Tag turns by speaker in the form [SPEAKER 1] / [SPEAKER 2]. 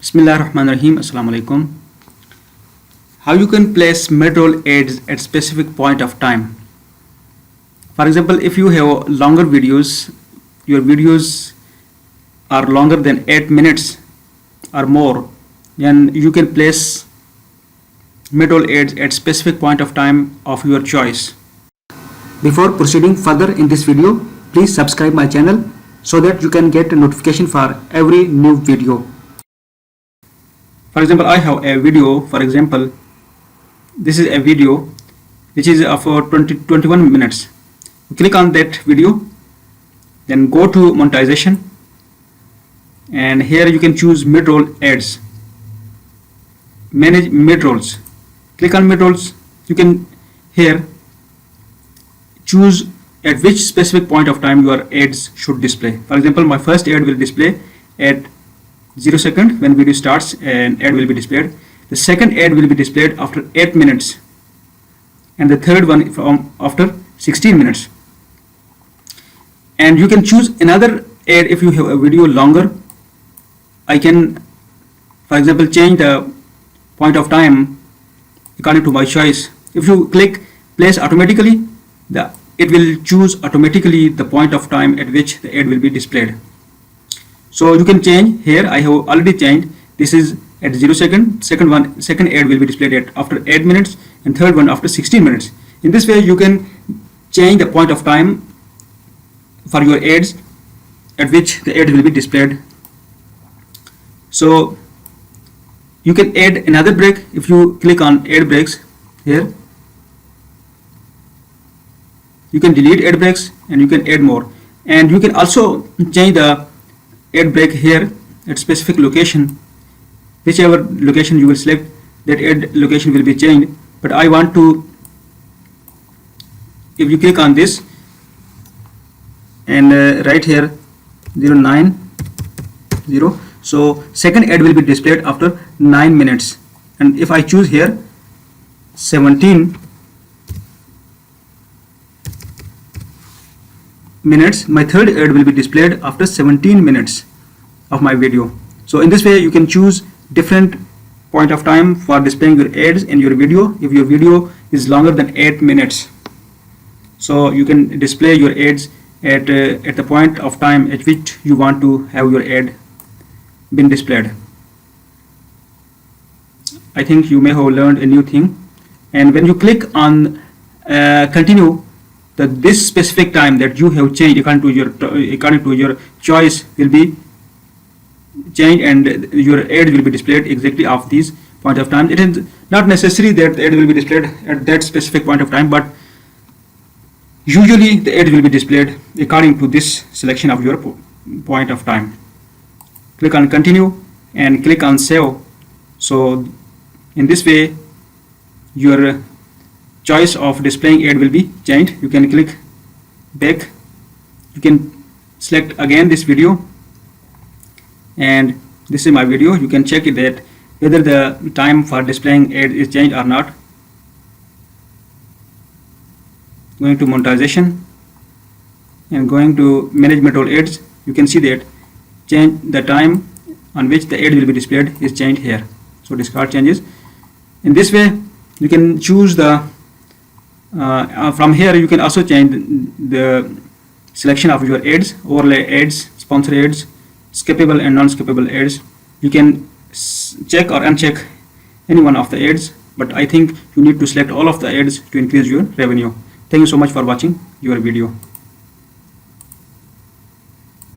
[SPEAKER 1] Bismillahirrahmanirrahim. Assalamu alaikum. How you can place midroll ads at specific point of time. For example, if you have longer videos, your videos are longer than 8 minutes or more, then you can place midroll ads at specific point of time of your choice. Before proceeding further in this video, please subscribe my channel so that you can get a notification for every new video. For example, I have a video. For example, this is a video which is for 21 minutes. Click on that video, then go to monetization, and here you can choose midroll ads. Manage midrolls. Click on midrolls. You can here choose at which specific point of time your ads should display. For example, my first ad will display at 0 second when video starts, and ad will be displayed. The second ad will be displayed after 8 minutes, and the third one from after 16 minutes. And you can choose another ad if you have a video longer. I can, for example, change the point of time according to my choice. If you click place automatically, it will choose automatically the point of time at which the ad will be displayed. So you can change here. I have already changed. This is at 0 second. Second ad will be displayed at after 8 minutes, and third one after 16 minutes. In this way, you can change the point of time for your ads at which the ad will be displayed. So you can add another break. If you click on ad breaks here, you can delete ad breaks and you can add more. And you can also change the ad break here at specific location. Whichever location you will select, that ad location will be changed. But I want to, if you click on this and right here 090, so second ad will be displayed after 9 minutes. And if I choose here 17 minutes, my third ad will be displayed after 17 minutes of my video. So in this way, you can choose different point of time for displaying your ads in your video. If your video is longer than 8 minutes, so you can display your ads at the point of time at which you want to have your ad been displayed. I think you may have learned a new thing. And when you click on continue, this specific time that you have changed according to your choice will be changed, and your ad will be displayed exactly of these point of time. It is not necessary that the ad will be displayed at that specific point of time, but usually the ad will be displayed according to this selection of your point of time. Click on continue and click on save. So in this way, your choice of displaying ad will be changed. You can click back. You can select again this video, and this is my video. You can check it that whether the time for displaying ad is changed or not. Going to monetization and going to manage midroll ads, you can see that change the time on which the ad will be displayed is changed here. So discard changes. In this way, you can choose the from here you can also change the selection of your ads, overlay ads, sponsor ads, skippable and non-skippable ads. You can check or uncheck any one of the ads, but I think you need to select all of the ads to increase your revenue. Thank you so much for watching your video.